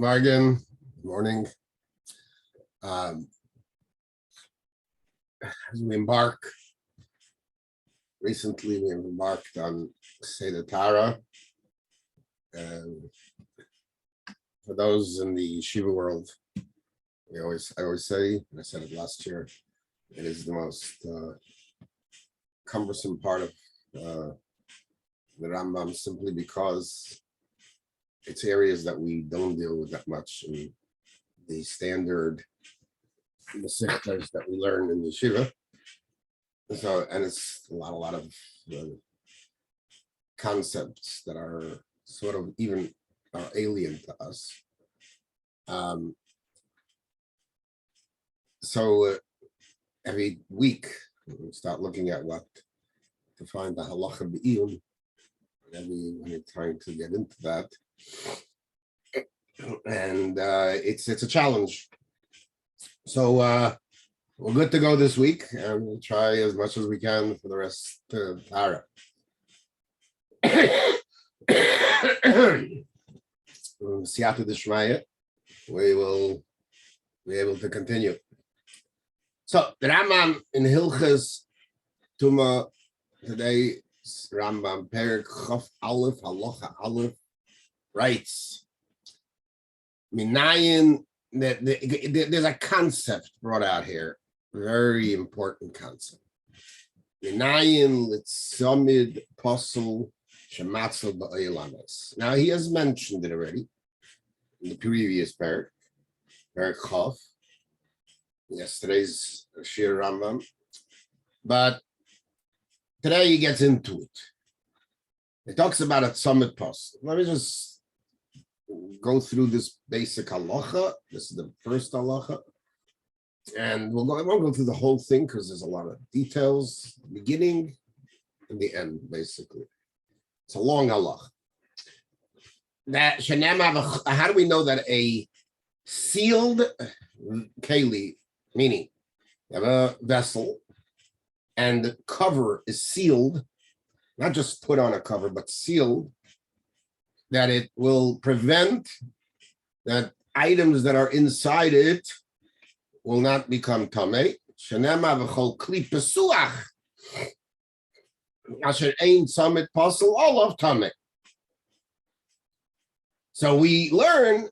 Morgen. Good morning. As we recently we embarked on Seder Tara. And for those in the yeshiva world, I always say, and I said it last year, it is the most cumbersome part of the Rambam, simply because it's areas that we don't deal with that much in the standard Masechtas that we learn in yeshiva. So, and it's a lot of concepts that are sort of even alien to us. So every week we start looking at what to find the Halacha IYUN. When you're trying to get into that, and it's a challenge. So we're good to go this week, and we'll try as much as we can for the rest of Tara. Siyata D'Shmaya, we will be able to continue. So the Rambam in Hilchas Tum'as today, Rambam Perek Chof Aleph Halacha Aleph writes, Minayin, there's a concept brought out here, very important concept. Minayin Litzamid Posel Shematzel Ba'Elames. Now he has mentioned it already in the previous Perek Chof, yesterday's Shiur Rambam, but today he gets into it. He talks about a summit post. Let me just go through this basic halacha. This is the first halacha. And I won't go through the whole thing because there's a lot of details, the beginning and the end, basically. It's a long halacha. How do we know that a sealed keli, meaning you have a vessel, and the cover is sealed, not just put on a cover, but sealed, that it will prevent that items that are inside it will not become tamei. Shenema v'chol kli pesuach asher ein samit pasel all of tamei. So we learn,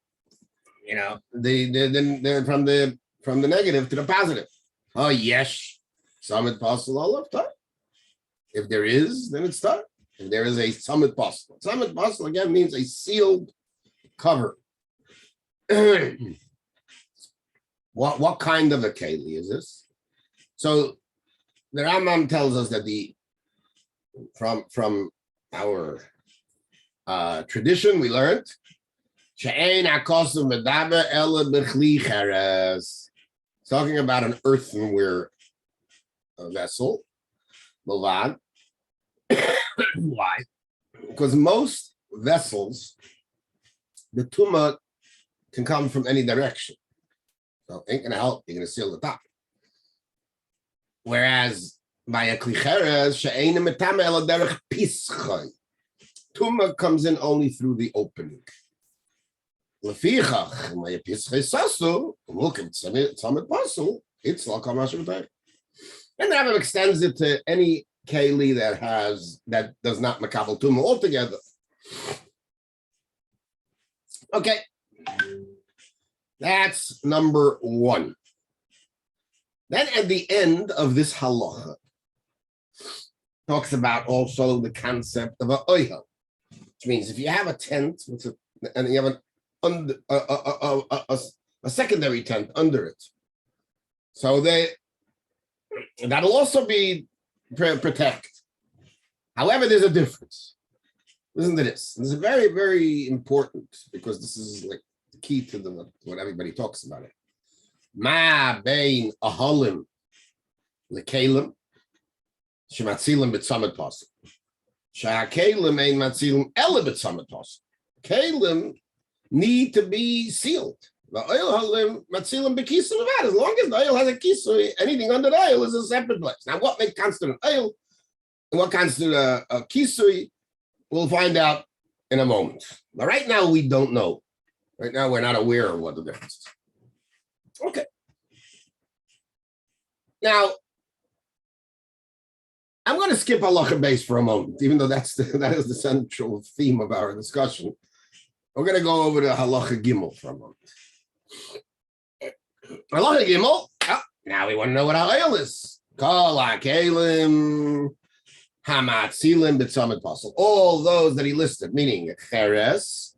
from the negative to the positive. Oh yes. Summit Posel all of time. If there is, then it's done. If there is a Summit Posel. Summit Posel again means a sealed cover. What kind of a keli is this? So the Rambam tells us that from our tradition we learned it's talking about an earthenware vessel. Why? Because most vessels, the tumah can come from any direction. So it ain't gonna help. You're gonna seal the top. Whereas by a klicheres, tumah comes in only through the opening. And the Rambam extends it to any keli that does not makabel tumah altogether. Okay, that's number one. Then at the end of this halacha, talks about also the concept of a oyel, which means if you have a tent and you have a secondary tent under it, so that'll also be protect. However, there's a difference. Listen to this. This is very, very important because this is like the key to what everybody talks about it. Ma bein ahalim lekalim shematzilim b'tzamet pasuk. Sha'kelim ein matzilim ele b'tzamet pasuk. Kalim need to be sealed. The oil halim matzilim b'kisui. As long as the oil has a kisui, anything under the oil is a separate place. Now, what makes constitute an oil and what constitutes a kisui, we'll find out in a moment. But right now, we don't know. Right now, we're not aware of what the difference is. Okay. Now, I'm going to skip halacha base for a moment, even though that is the central theme of our discussion. We're going to go over to halacha gimel for a moment. Halacha gimel. Oh, now we want to know what oil is. Kol hakelim hamatzilim b'tzamid pasel. All those that he listed, meaning cheres,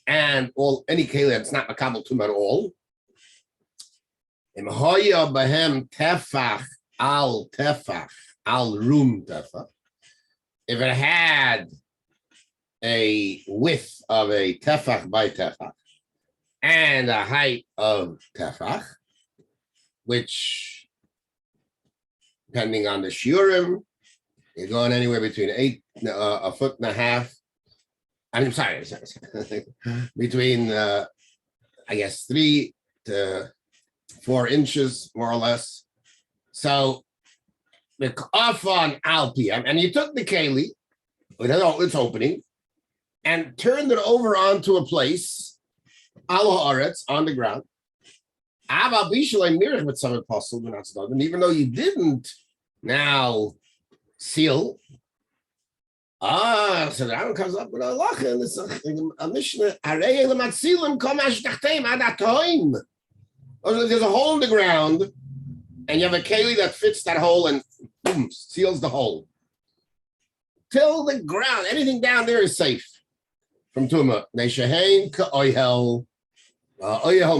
and all any keli that's not makabel tum at all. Im hoya bahem tefach al rum tefach. If it had a width of a tefach by tefach and a height of tefach, which, depending on the shiurim, you're going anywhere between a foot and a half. I'm sorry. Between, I guess, 3 to 4 inches, more or less. So, off on Alpiam, and you took the keli, with its opening, and turned it over onto a place, al haaretz, on the ground. And even though you didn't now seal, so the Rambam comes up with a halacha, and it's a mishnah. There's a hole in the ground, and you have a keli that fits that hole and boom, seals the hole. Till the ground, anything down there is safe from Tum'as. Neishahein ka'oyhel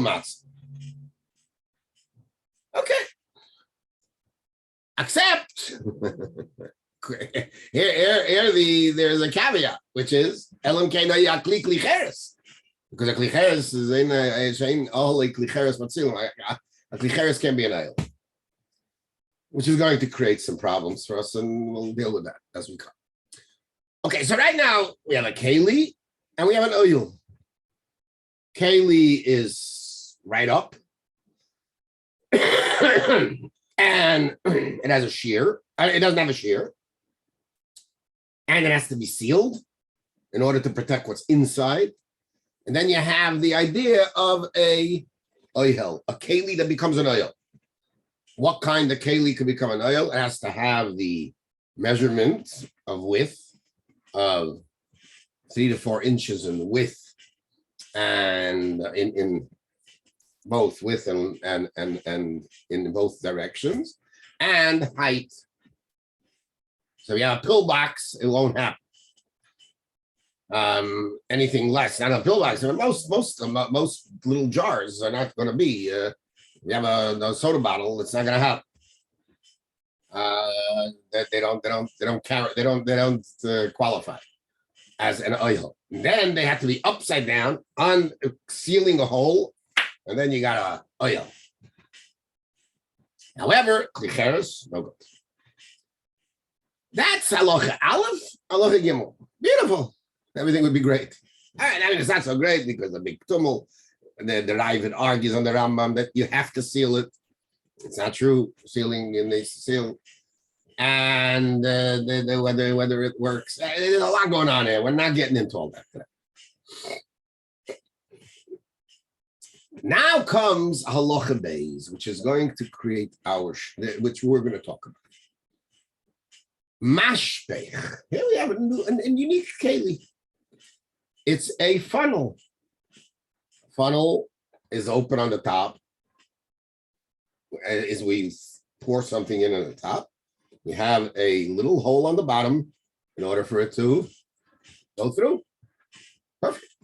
matz. Okay. Except there's a caveat, which is elam kein yakli klicheres, because a klicheres is in all klicheres matzilim. A klicheres can be an oil, which is going to create some problems for us, and we'll deal with that as we come. Okay, so right now we have a keli and we have an oil. Keli is right up, and it has a shear. It doesn't have a shear, and it has to be sealed in order to protect what's inside. And then you have the idea of a oil, a keli that becomes an oil. What kind of keli could become an oil? It has to have the measurement of width of 3 to 4 inches in width, and in both width and in both directions, and height. So you have a pillbox, it won't happen. Anything less, not a pillbox. Most little jars are not going to be. You have a soda bottle, it's not going to happen. They don't qualify as an oil. Then they have to be upside down on sealing a hole, and then you got a oil. However, klicheres, no good. That's halacha aleph, halacha gimel. Beautiful. Everything would be great. All right, I mean, it's not so great because the big tumult. The Rabbi argues on the Rambam that you have to seal it. It's not true. Sealing, you need to seal. And whether it works. There's a lot going on here. We're not getting into all that today. Now comes halacha beis, which is going to create which we're going to talk about. Mashpech. Here we have a unique keli. It's a funnel. Funnel is open on the top. As we pour something in on the top, we have a little hole on the bottom in order for it to go through. Perfect.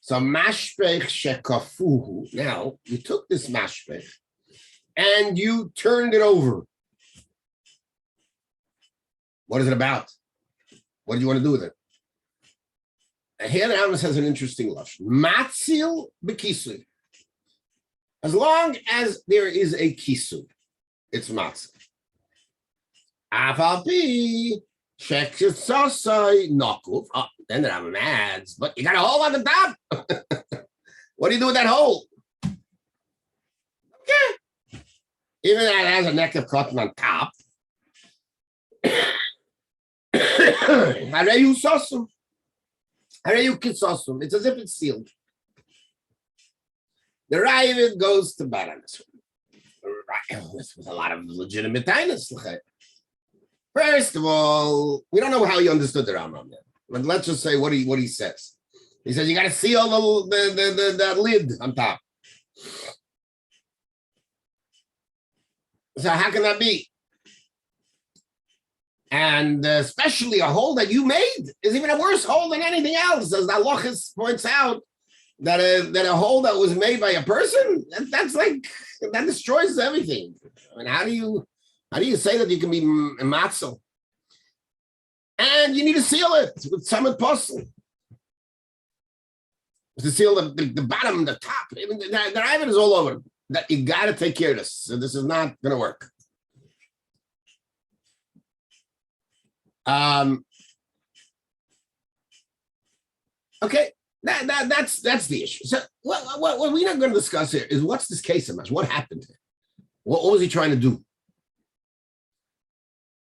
So mashpech shekafuhu. Now you took this mashpech and you turned it over. What is it about? What do you want to do with it? Here the Rambam says an interesting lashon. Matzil b'kisui. As long as there is a kisu, it's matzil. Afal pi shekisosai nakuf. Oh, then the Rambam adds, but you got a hole on the top. What do you do with that hole? Okay. Even that has a neck of cotton on top. It's as if it's sealed. The Ravid goes to bad on this one. With a lot of legitimate kindness. First of all, we don't know how he understood the Rambam yet. But let's just say what he says. He says you got to seal the lid on top. So how can that be? And especially a hole that you made is even a worse hole than anything else. As the Halacha points out, that a hole that was made by a person, that destroys everything. I mean, how do you say that you can be matzel? And you need to seal it with some apostle. To seal the bottom, the top. I mean, the Ivan is all over. That you got to take care of this. So this is not going to work. Okay, that's the issue. So what we're not going to discuss here is what's this case of us? What happened here? What was he trying to do?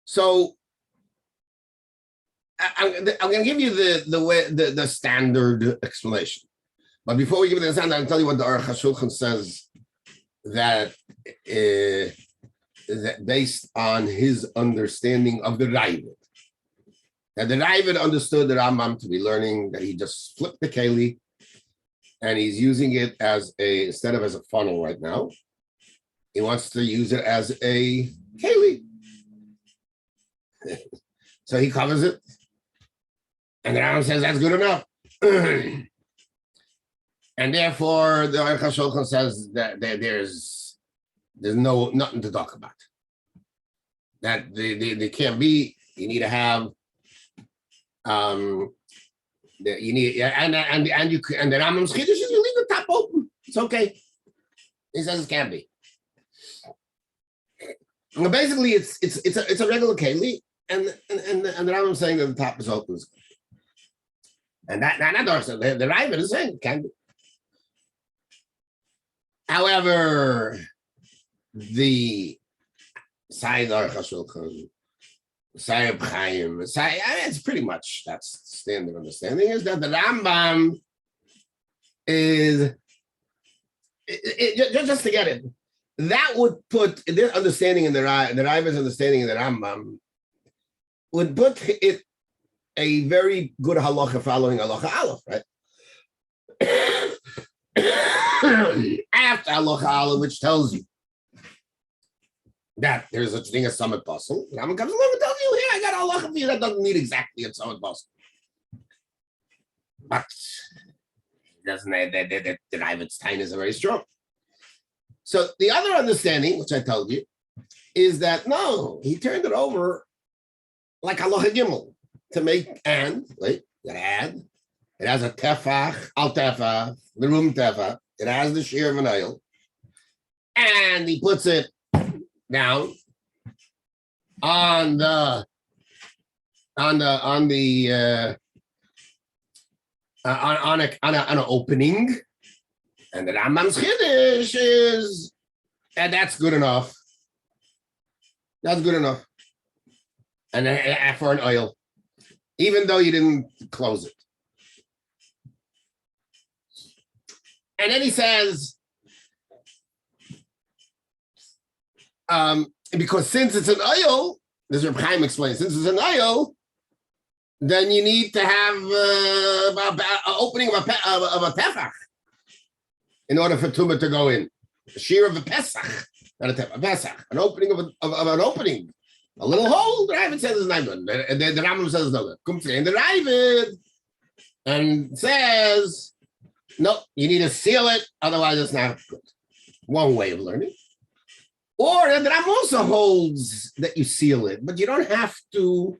So I'm going to give you the standard explanation. But before we give you the standard, I'll tell you what the Aruch HaShulchan says that based on his understanding of the Ravid. That the Ravid understood the Rambam to be learning that he just flipped the keli and he's using it instead of as a funnel right now, he wants to use it as a keli. So he covers it. And the Rambam says that's good enough. And therefore, the Aruch HaShulchan says that there's nothing to talk about. That they can't be. You need to have. You need and the Rambam's chiddush is you leave the top open. It's okay. He says it can't be. Well, basically, it's a regular keli, and the Rambam's saying that the top is open. And that the Ravid is saying it can be. However, the side Aruch HaShulchan, Side Chaim, it's pretty much that's standard understanding is that the Rambam is just to get it. That would put their understanding in the Ravid's understanding in the Rambam would put it a very good halacha following halacha aleph, right? After halacha aleph, which tells you that there's such thing as summit puzzle, Rambam comes along and tells you, here, I got halacha for you that doesn't need exactly a summit puzzle. But doesn't the Ravid's time is very strong. So the other understanding, which I told you, is that no, he turned it over like halacha gimel to make you gotta add. It has a tefach, al tefach, the room tefach. It has the shiur of an oil, and he puts it down on an opening, and the Rambam's chiddush is, and that's good enough. That's good enough, and for an oil, even though you didn't close it. And then he says, because since it's an oil, this Reb Chaim explains, since it's an oil, then you need to have an opening of a tefach in order for Tum'ah to go in. A shiur of a pesach, not a tefach, a pesach, an opening of an opening. A little hole, the Ravid says is not good. The Rambam says no good. Comes in the Ravid and says, no, you need to seal it, otherwise it's not good. One way of learning. Or the Rambam also holds that you seal it, but you don't have to,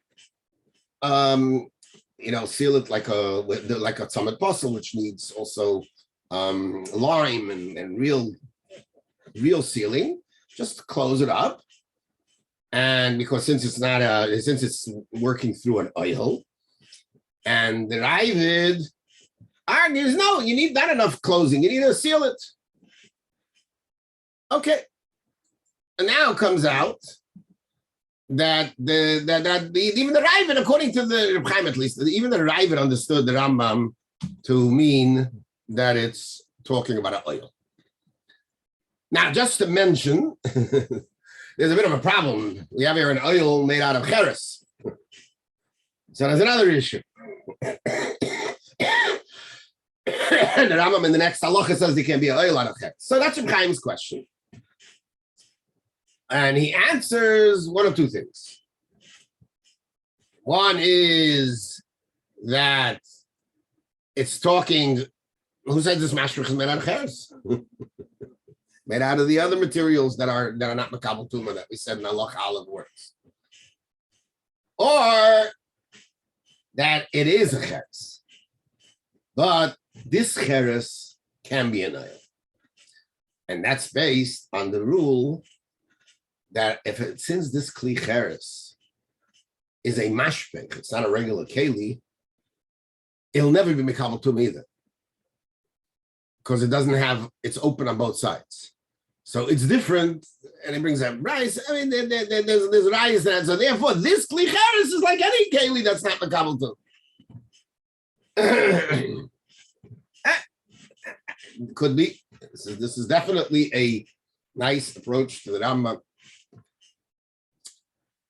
seal it like a summit puzzle, which needs also lime and real sealing. Just close it up, and because since it's working through an oil, and the Ravid argues, no, you need not enough closing. You need to seal it. Okay. And now it comes out that even the Ravid, according to the Reb Chaim at least, even the Ravid understood the Rambam to mean that it's talking about an oil. Now, just to mention, there's a bit of a problem. We have here an oil made out of cheres. So there's another issue. And the Rambam in the next halacha says there can be an oil out of cheres. So that's Reb Chaim's question. And he answers one of two things. One is that it's talking, who said this mashpech is made out of cheres? Made out of the other materials that are not makabel tuma that we said in halacha aleph words. Or that it is a cheres. But this cheres can be an oil. And that's based on the rule that since this kli cheres is a mashpech, it's not a regular keli, it'll never be makabel tuma either. Because it doesn't have, it's open on both sides. So it's different, and it brings up rice. I mean, there's rice, and so therefore this kli cheres is like any keli that's not makabel tuma. Could be. This is definitely a nice approach to the Rambam.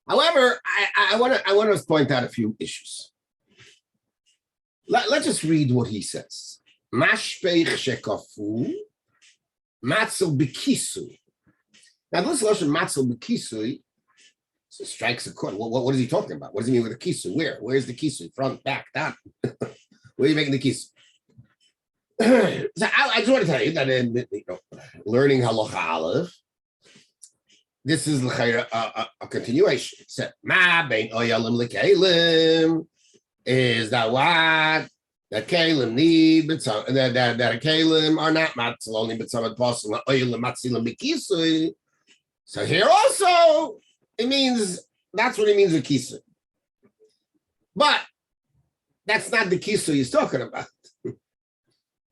However, I want to point out a few issues. Let's just read what he says. Mashpech shekafu, matzel b'kisui. Now, this lashon matzel b'kisui strikes a chord. What is he talking about? What does he mean with a kisui? Where's the kisui? Front, back, down. Where are you making the kisui? So I just want to tell you that in learning halacha aleph, this is a continuation. It said, ma bein oyalim lekelim, is that what? That kalim need, but that a kalim are not matzel only, but some possible oyalim matzilim b'kisui. So here also, it means, that's what it means with kisui. But that's not the kisui he's talking about.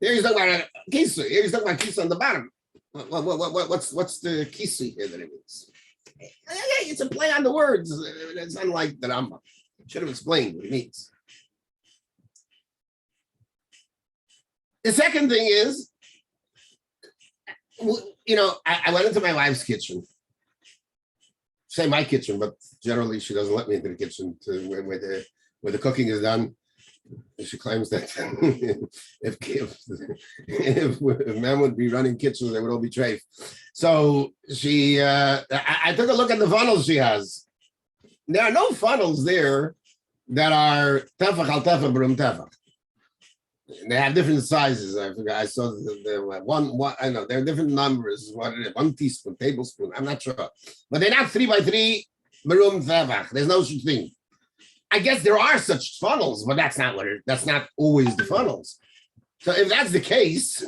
Here he's talking about kisui. Here he's talking about kisui on the bottom. What's the kisui here that it means? It's a play on the words. It's unlike the Rambam. Should have explained what it means. The second thing is, I went into my wife's kitchen. Say my kitchen, but generally she doesn't let me into the kitchen where the cooking is done. She claims that if men would be running kitchens, they would all be treif. So I took a look at the funnels she has. There are no funnels there that are tefach al tefach b'rum tefach. They have different sizes. I forgot. I saw the one. I know there are different numbers. What it is? 1 teaspoon, tablespoon. I'm not sure, but they're not 3 by 3 b'rum tefach. There's no such thing. I guess there are such funnels, but that's not that's not always the funnels. So if that's the case,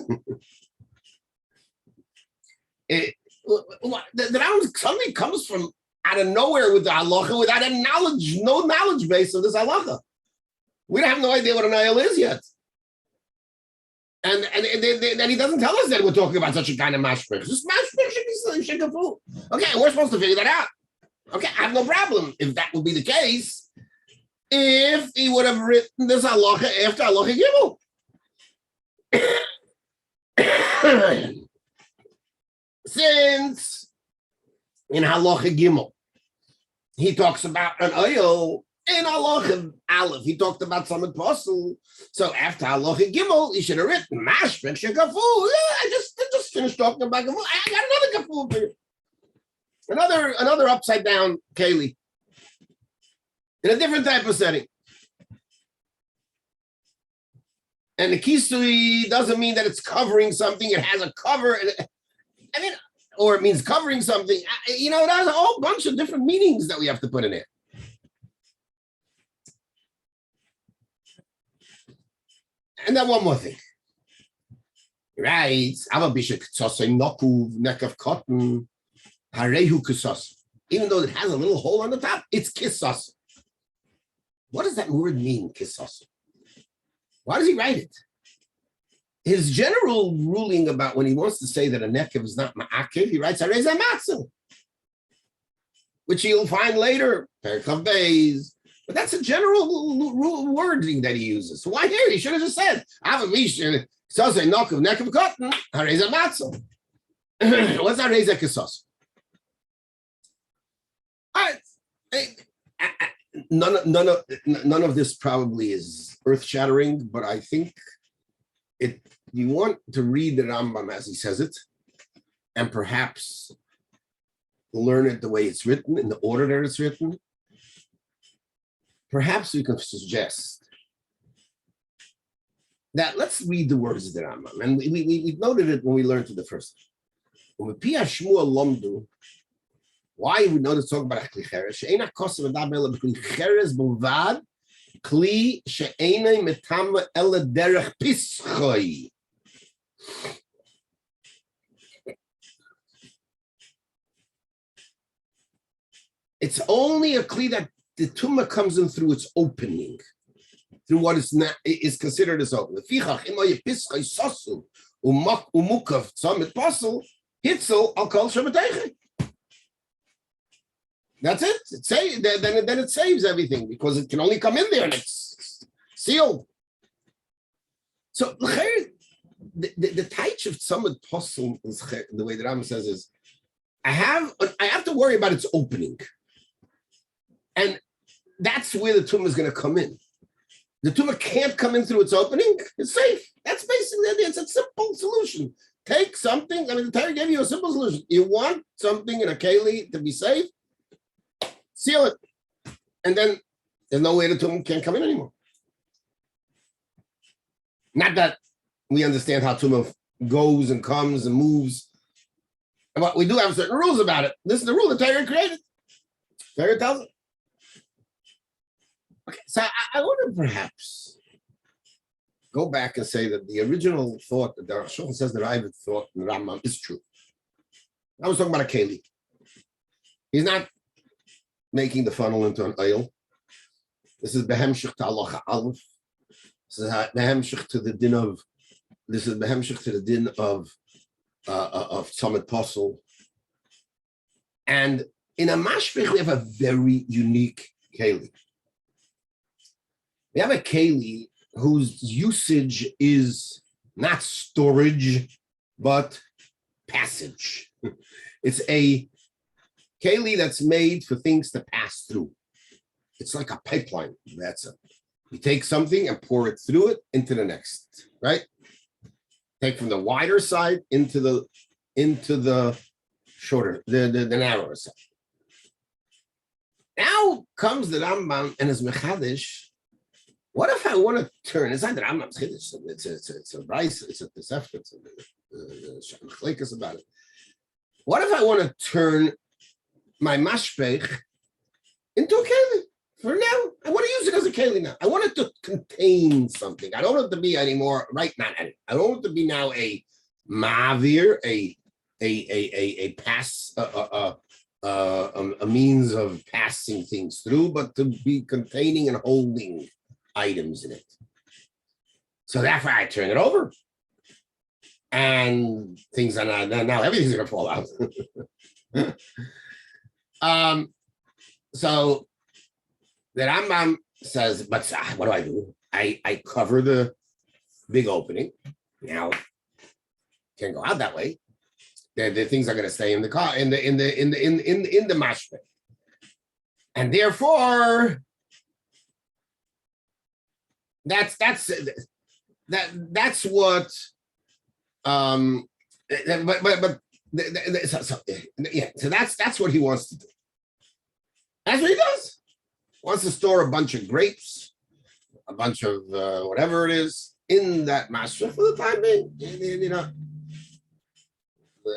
the Rambam suddenly comes from out of nowhere with the halacha without any knowledge, no knowledge base of this halacha. We don't have no idea what an oil is yet. And he doesn't tell us that we're talking about such a kind of mashpech. This mashpech should be shikafu. Okay, we're supposed to figure that out. Okay, I have no problem if that would be the case. If he would have written this halacha after halacha gimel. Since in halacha gimel, he talks about an oil. In halacha aleph, he talked about some apostle. So after halacha gimel, he should have written mashpech shekafu. I just finished talking about gimel. I got another kafu here. Another upside down keli. In a different type of setting. And the kisui doesn't mean that it's covering something. It has a cover. Or it means covering something. There's a whole bunch of different meanings that we have to put in it. And then one more thing. Right. Neck of cotton. Even though it has a little hole on the top, it's kisas. What does that word mean, kisas? Why does he write it? His general ruling about when he wants to say that a nekev is not ma'akev, he writes hareza matzel, which you'll find later, Perkav Beis. But that's a general wording that he uses. So why here? He should have just said, Avamisha, nekev cotton, hareza matzel. What's our Rezek Kisos? None of this probably is earth-shattering, but I think you want to read the Rambam as he says it, and perhaps learn it the way it's written, in the order that it's written. Perhaps we can suggest that let's read the words of the Rambam. And we noted it when we learned it the first time. Why we know to talk about Kli Cheres? She'ena kosev adaber ela b'Kli Cheres b'lvad, Kli she'ena metama ela derech pischoi. It's only a Kli that the Tum'ah comes in through its opening, through what is considered as open. Lefichach imoye pischoi sosu umukav tzamid pasul hitzel al kol shebeteichet. That's it. Then it saves everything because it can only come in there and it's sealed. So the taich of tzamid pasul, the way the Rambam says is, I have to worry about its opening. And that's where the Tum'ah is going to come in. The Tum'ah can't come in through its opening. It's safe. That's basically it. It's a simple solution. Take something. I mean, the Torah gave you a simple solution. You want something in a keli to be safe, seal it. And then there's no way the Tum'ah can't come in anymore. Not that we understand how Tum'ah goes and comes and moves. But we do have certain rules about it. This is the rule the Torah created. Torah tells it. Okay, so I want to perhaps go back and say that the original thought that the Shulchan says the Ravid thought in Rambam is true. I was talking about a keli. He's not making the funnel into an oil. This is behemshich to Halacha Aleph. This is behemshich to the din of. This is behemshich to the din of Tzamid Pasul. And in a mashpech we have a very unique keli. We have a keli whose usage is not storage, but passage. It's a keli that's made for things to pass through. It's like a pipeline. That's it. You take something and pour it through it into the next, right? Take from the wider side into the shorter, the narrower side. Now comes the Rambam and his mechadish. What if I want to turn? It's not that I'm not chiddush. It's a rice. It's a pesefta. It's a chlekes about it. What if I want to turn my mashpech into a keli? For now, I want to use it as a keli now. I want it to contain something. I don't want it to be anymore. Right now, I don't want it to be now a ma'avir, a pass, a means of passing things through, but to be containing and holding items in it. So therefore I turn it over. And things are not, now everything's gonna fall out. So the Rambam says, but what do? I cover the big opening. Now can't go out that way. The things are gonna stay in the car, in the mashpeh. And therefore that's what so that's what he wants to do. That's what he does. Wants to store a bunch of grapes, a bunch of whatever it is in that master for the time being. You know,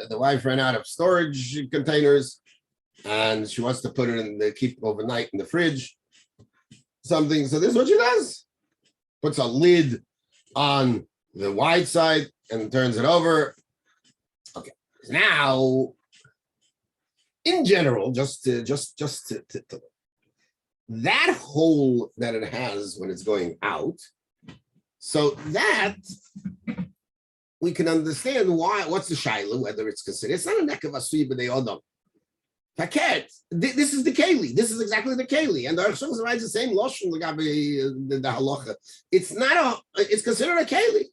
the wife ran out of storage containers and she wants to put it in keep it overnight in the fridge. Something. So this is what she does. Puts a lid on the wide side and turns it over. Okay. Now, in general, just to that hole that it has when it's going out, so that we can understand what's the shaila, whether it's considered. It's not a neck of asui, but they all don't. Paket. This is the keli. This is exactly the keli, and the Arshon writes the same loshon the halacha. It's not it's considered a keli.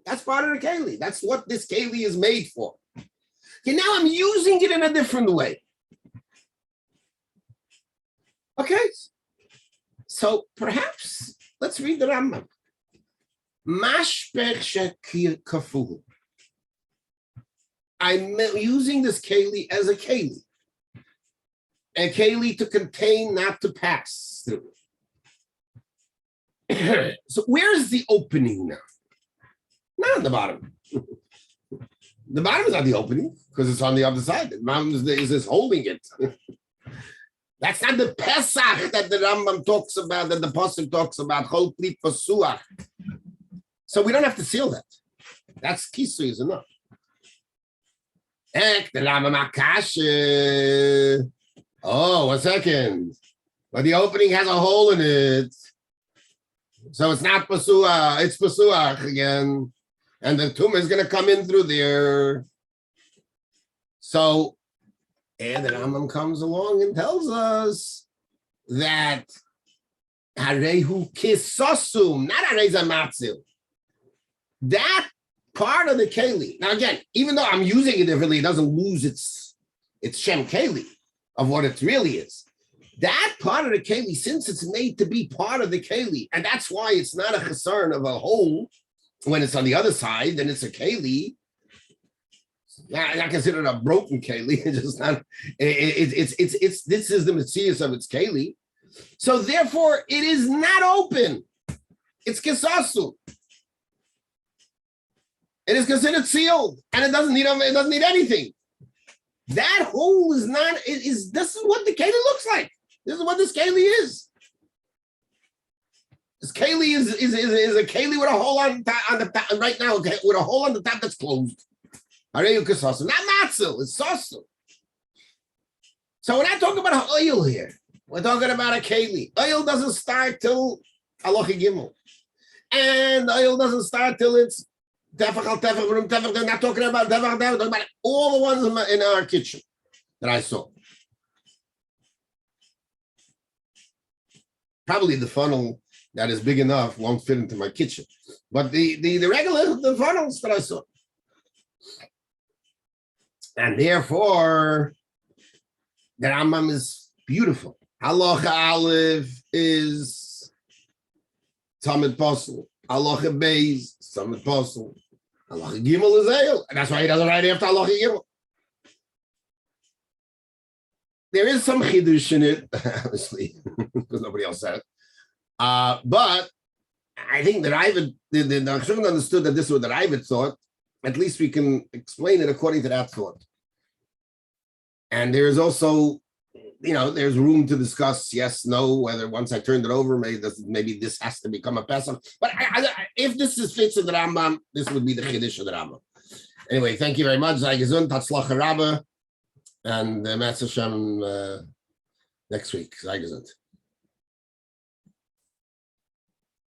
That's part of the keli. That's what this keli is made for. Okay, now I'm using it in a different way. Okay, so perhaps let's read the Rambam. Mashpech shekir kaful. I'm using this keli as a keli to contain, not to pass through. So where's the opening now? Not on the bottom. The bottom is not the opening because it's on the other side. The bottom is this holding it. That's not the Pesach that the Rambam talks about, that the Pasuk talks about. So we don't have to seal that. That's kisui is enough. The Rambam Akash. Oh, 1 second. But the opening has a hole in it. So it's not Pasuach, it's Pasuach again. And the Tum'as is going to come in through there. So, and the Rambam comes along and tells us that Harehu Kisosum, not Hareza Matzu. That part of the Keli. Now again, even though I'm using it differently, it doesn't lose its Shem Keli of what it really is. That part of the Keli, since it's made to be part of the Keli, and that's why it's not a chasarn of a hole when it's on the other side, then it's a Keli. Not considered a broken Keli. It's just not. It's this is the Messias of its Keli. So therefore, it is not open. It's kisasu. It is considered sealed, and it doesn't need anything. That hole is not. This is what the Keli looks like. This is what this Keli is. This Keli is a Keli with a hole on the top right now. Okay, with a hole on the top that's closed. Not matzel, it's sasu. So we're not talking about oil here. We're talking about a Keli. Oil doesn't start till Halacha Gimel, and oil doesn't start till it's tefach. They're not talking about tefach. They're talking about all the ones in our kitchen that I saw. Probably the funnel that is big enough won't fit into my kitchen, but the regular the funnels that I saw, and therefore the Rambam is beautiful. Halacha Aleph is Tamid Posel. Halacha Beis Tamid Posel. Halacha Gimel is Ale, and that's why he doesn't write after Halacha Gimel. There is some chidush in it, obviously, because nobody else said it. But I think that the Chashuvim understood that this was what the Rabbi thought. At least we can explain it according to that thought. And there is also, there's room to discuss yes, no, whether once I turned it over, maybe this has to become a Pesach. But if this fits in the Rambam, this would be the Chiddush of the Rambam. Anyway, thank you very much. Sei gesund, Tatzlacha Rabbi. And Matzah Shem next week. Sei gesund.